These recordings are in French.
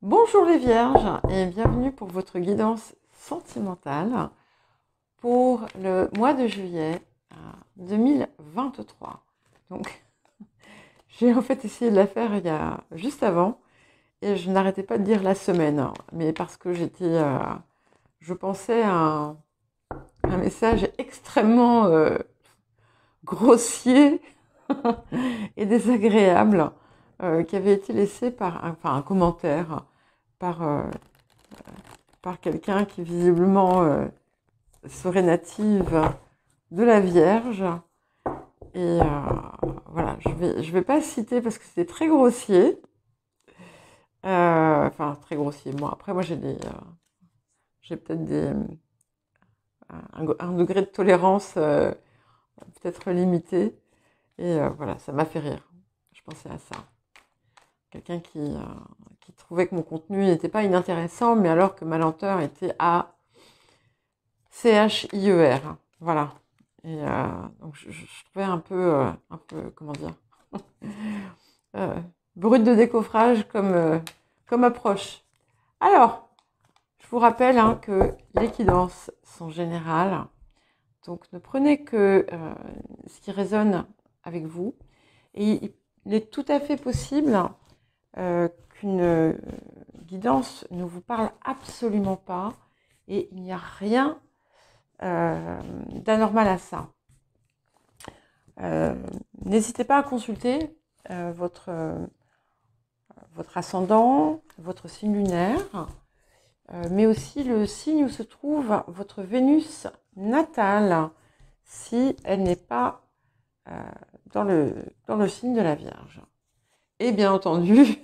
Bonjour les Vierges et bienvenue pour votre guidance sentimentale pour le mois de juillet 2023. Donc, j'ai en fait essayé de la faire il y a juste avant et je n'arrêtais pas de dire la semaine, mais parce que je pensais à un message extrêmement grossier et désagréable qui avait été laissé par un commentaire par quelqu'un qui visiblement serait native de la Vierge. Et voilà, je vais pas citer parce que c'était très grossier. Enfin, très grossier. Bon, après, moi, j'ai peut-être un degré de tolérance peut-être limité. Et voilà, ça m'a fait rire. Je pensais à ça. Quelqu'un qui trouvait que mon contenu n'était pas inintéressant, mais alors que ma lenteur était à CHIER. Voilà. Et donc je trouvais un peu, comment dire, euh, brut de décoffrage comme approche. Alors, je vous rappelle que les guidances sont générales. Donc ne prenez que ce qui résonne avec vous. Et il est tout à fait possible qu'une guidance ne vous parle absolument pas. Et il n'y a rien d'anormal à ça. N'hésitez pas à consulter votre ascendant, votre signe lunaire, mais aussi le signe où se trouve votre Vénus natale, si elle n'est pas dans le signe de la Vierge. Et bien entendu,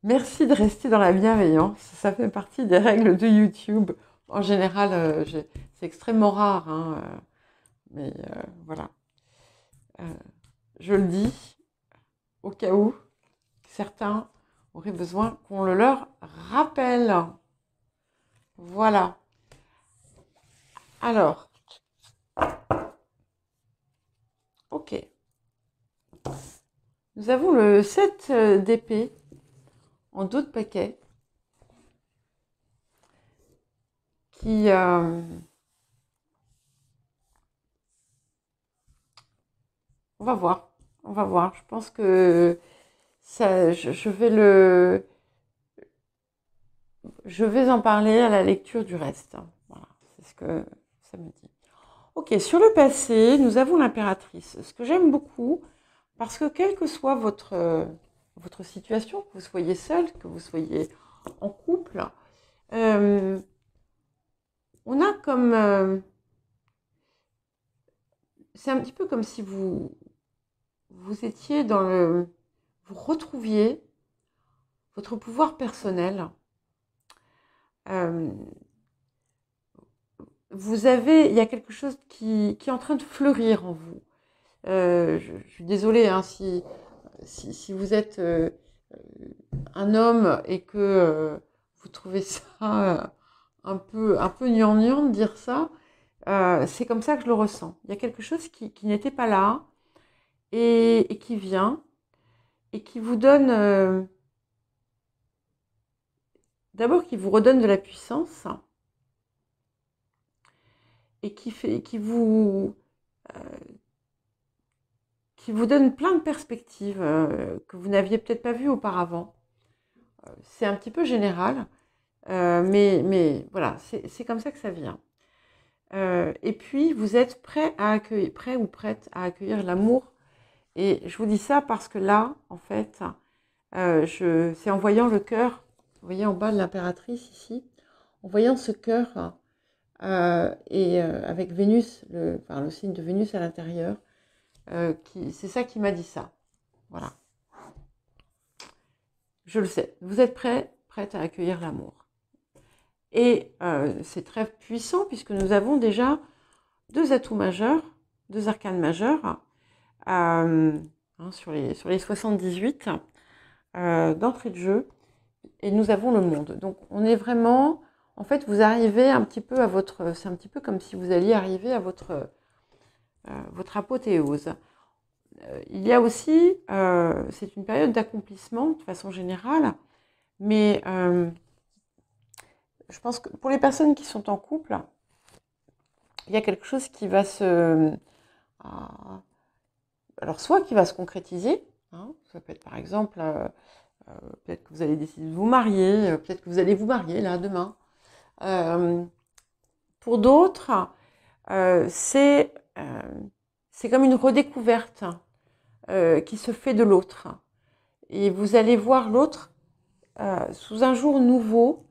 merci de rester dans la bienveillance, ça fait partie des règles de YouTube. En général, c'est extrêmement rare, mais voilà. Je le dis au cas où certains auraient besoin qu'on le leur rappelle. Voilà. Alors, ok. Nous avons le 7 d'épée en dos de paquet qui... on va voir. On va voir. Je pense que ça, je vais en parler à la lecture du reste. Voilà, c'est ce que ça me dit. Ok, sur le passé, nous avons l'impératrice. Ce que j'aime beaucoup, parce que quelle que soit votre situation, que vous soyez seul, que vous soyez en couple, on a comme... c'est un petit peu comme si vous étiez vous retrouviez votre pouvoir personnel. Il y a quelque chose qui est en train de fleurir en vous. Je suis désolée si vous êtes un homme et que vous trouvez ça un peu gnangnan de dire ça. C'est comme ça que je le ressens. Il y a quelque chose qui n'était pas là et qui vient et qui vous donne... d'abord, qui vous redonne de la puissance et qui vous donne plein de perspectives que vous n'aviez peut-être pas vues auparavant. C'est un petit peu général, mais voilà, c'est comme ça que ça vient. Et puis, vous êtes prêt ou prête à accueillir l'amour. Et je vous dis ça parce que là, en fait, c'est en voyant le cœur, vous voyez en bas de l'impératrice ici, en voyant ce cœur et avec Vénus, le signe de Vénus à l'intérieur, c'est ça qui m'a dit ça. Voilà. Je le sais. Vous êtes prête à accueillir l'amour. Et c'est très puissant puisque nous avons déjà deux atouts majeurs, deux arcanes majeurs sur les 78 d'entrée de jeu. Et nous avons le monde. Donc on est vraiment... En fait, vous arrivez un petit peu à votre... C'est un petit peu comme si vous alliez arriver à votre apothéose. Il y a aussi... c'est une période d'accomplissement de façon générale. Mais je pense que pour les personnes qui sont en couple, il y a quelque chose qui va alors soit qui va se concrétiser, hein, ça peut être par exemple, peut-être que vous allez décider de vous marier, peut-être que vous allez vous marier là demain. Pour d'autres, c'est comme une redécouverte qui se fait de l'autre. Et vous allez voir l'autre sous un jour nouveau,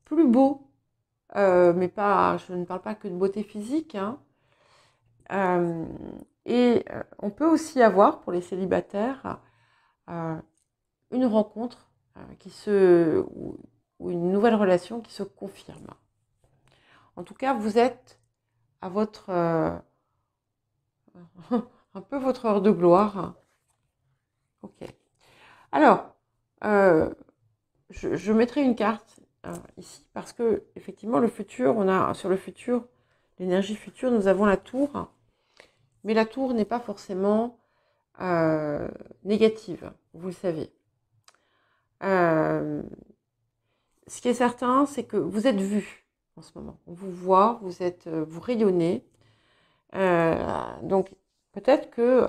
plus beau, mais pas, je ne parle pas que de beauté physique, hein. On peut aussi avoir, pour les célibataires, une rencontre ou une nouvelle relation qui se confirme. En tout cas, vous êtes à votre un peu votre heure de gloire. Ok. Alors, je mettrai une carte ici parce que effectivement le futur, on a sur le futur, l'énergie future, nous avons la tour, mais la tour n'est pas forcément négative, vous le savez. Ce qui est certain, c'est que vous êtes vu en ce moment. On vous voit, vous rayonnez. Donc peut-être que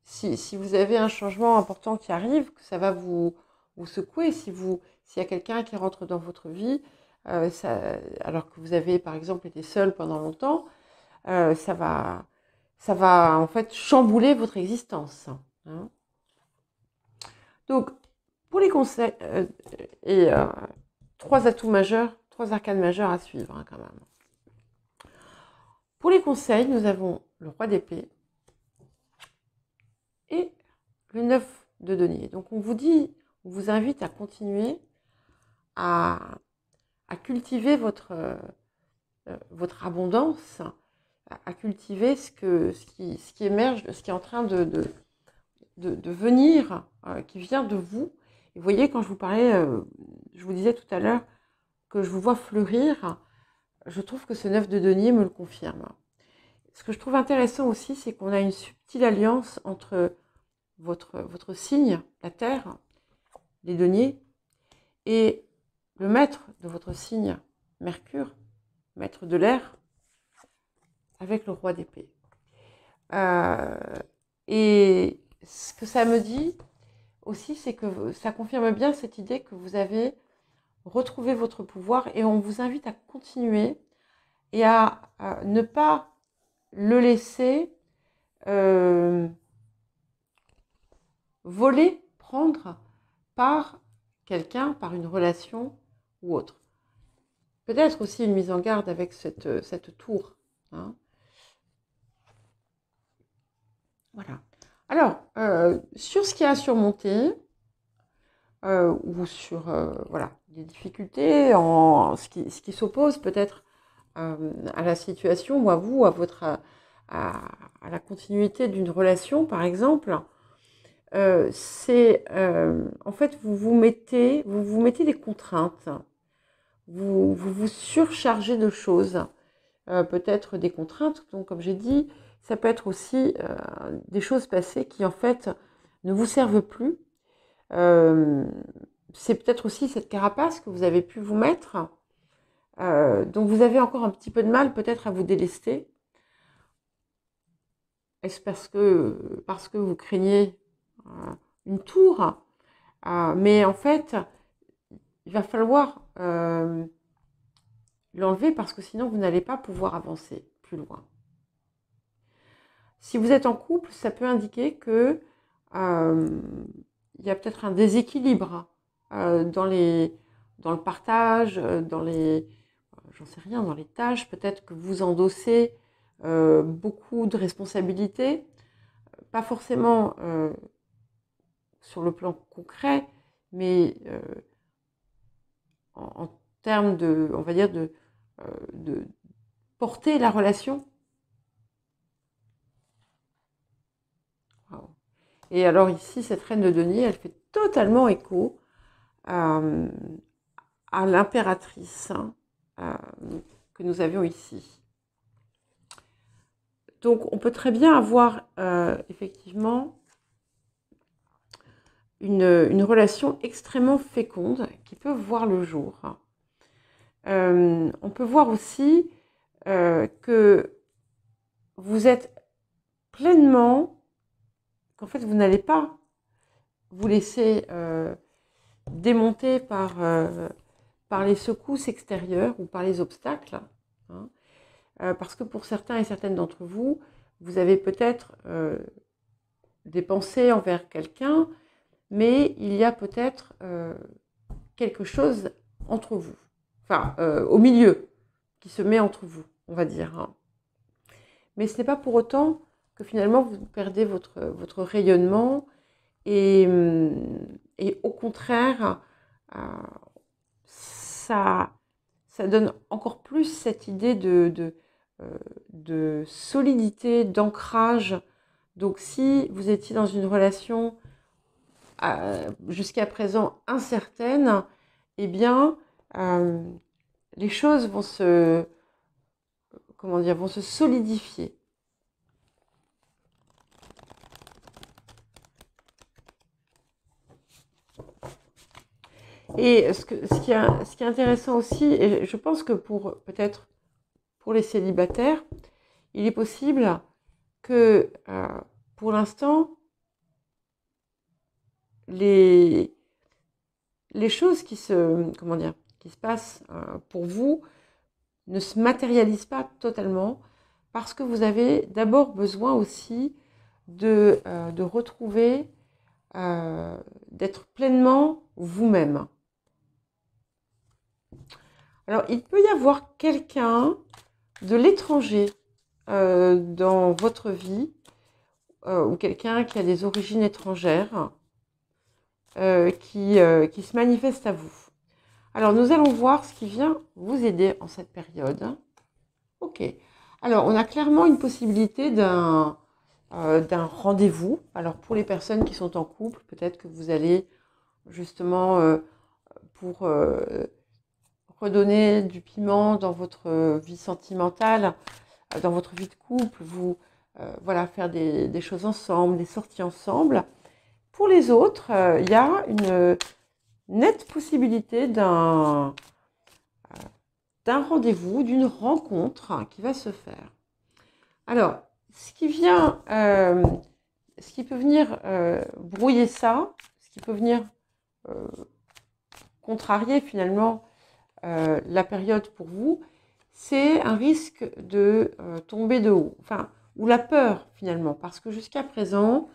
si vous avez un changement important qui arrive, que ça va vous secouer. S'il y a quelqu'un qui rentre dans votre vie, alors que vous avez par exemple été seul pendant longtemps, ça va en fait chambouler votre existence, hein. Donc pour les conseils, trois atouts majeurs, trois arcanes majeurs à suivre, hein, quand même. Pour les conseils, nous avons le roi d'épée et le 9 de denier. Donc on vous invite à continuer à cultiver votre abondance, à cultiver ce qui émerge, ce qui est en train de venir, qui vient de vous. Et vous voyez, quand je vous parlais, je vous disais tout à l'heure que je vous vois fleurir, je trouve que ce 9 de denier me le confirme. Ce que je trouve intéressant aussi, c'est qu'on a une subtile alliance entre votre signe, la Terre, les deniers, et le maître de votre signe, Mercure, maître de l'air, avec le roi d'épée. Et ce que ça me dit aussi, c'est que ça confirme bien cette idée que vous avez retrouvé votre pouvoir et on vous invite à continuer et à ne pas le laisser voler, prendre par quelqu'un, par une relation ou autre. Peut-être aussi une mise en garde avec cette tour, hein. Voilà. Alors, sur ce qui a surmonté, ou sur voilà, les difficultés, ce qui s'oppose peut-être à la situation ou à vous, à la continuité d'une relation, par exemple, c'est en fait vous vous mettez des contraintes, vous surchargez de choses, peut-être des contraintes, donc comme j'ai dit, ça peut être aussi des choses passées qui en fait ne vous servent plus. C'est peut-être aussi cette carapace que vous avez pu vous mettre, donc vous avez encore un petit peu de mal peut-être à vous délester. Est-ce parce que vous craignez une tour? Mais en fait, il va falloir l'enlever parce que sinon vous n'allez pas pouvoir avancer plus loin. Si vous êtes en couple, ça peut indiquer que il y a peut-être un déséquilibre dans le partage, j'en sais rien, dans les tâches. Peut-être que vous endossez beaucoup de responsabilités, pas forcément sur le plan concret, mais en termes de, on va dire, de porter la relation. Wow. Et alors ici, cette reine de denier, elle fait totalement écho à l'impératrice, hein, que nous avions ici. Donc on peut très bien avoir effectivement une relation extrêmement féconde qui peut voir le jour. On peut voir aussi que vous êtes pleinement, qu'en fait vous n'allez pas vous laisser démonter par les secousses extérieures ou par les obstacles, hein, parce que pour certains et certaines d'entre vous, vous avez peut-être des pensées envers quelqu'un, mais il y a peut-être quelque chose entre vous, enfin au milieu, qui se met entre vous, on va dire. Hein. Mais ce n'est pas pour autant que finalement vous perdez votre rayonnement et au contraire, ça donne encore plus cette idée de solidité, d'ancrage. Donc si vous étiez dans une relation jusqu'à présent incertaine, eh bien les choses vont se solidifier. Et ce qui est intéressant aussi, et je pense que peut-être pour les célibataires, il est possible que pour l'instant, les choses qui se passent pour vous ne se matérialisent pas totalement, parce que vous avez d'abord besoin aussi de retrouver, d'être pleinement vous-même. Alors, il peut y avoir quelqu'un de l'étranger dans votre vie, ou quelqu'un qui a des origines étrangères, qui se manifeste à vous. Alors, nous allons voir ce qui vient vous aider en cette période. Ok. Alors, on a clairement une possibilité d'un rendez-vous. Alors, pour les personnes qui sont en couple, peut-être que vous allez justement pour redonner du piment dans votre vie sentimentale, dans votre vie de couple, vous faire des choses ensemble, des sorties ensemble. Pour les autres, il y a une nette possibilité d'un rendez-vous, d'une rencontre qui va se faire. Alors, ce qui peut venir brouiller ça, ce qui peut venir contrarier finalement la période pour vous, c'est un risque de tomber de haut, ou la peur finalement, parce que jusqu'à présent,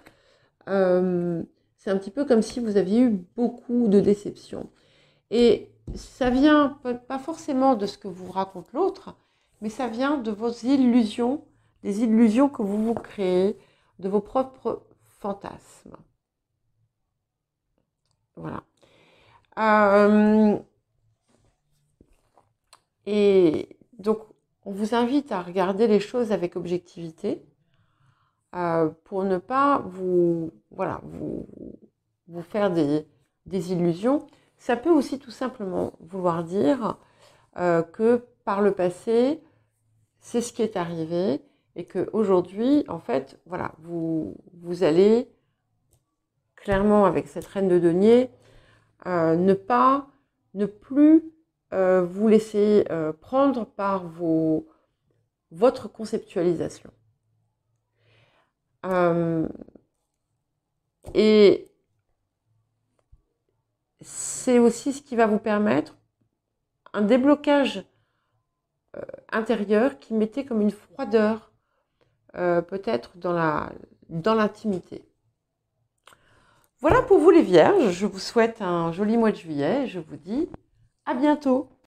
c'est un petit peu comme si vous aviez eu beaucoup de déceptions. Et ça vient pas forcément de ce que vous raconte l'autre, mais ça vient de vos illusions, des illusions que vous vous créez, de vos propres fantasmes. Voilà. Et donc, on vous invite à regarder les choses avec objectivité pour ne pas vous faire des illusions. Ça peut aussi tout simplement vouloir dire que par le passé, c'est ce qui est arrivé et qu'aujourd'hui, en fait, voilà, vous allez clairement, avec cette reine de denier, ne plus vous laisser prendre par votre conceptualisation. Et c'est aussi ce qui va vous permettre un déblocage intérieur qui mettait comme une froideur peut-être dans l'intimité. Voilà pour vous les vierges, je vous souhaite un joli mois de juillet, je vous dis à bientôt.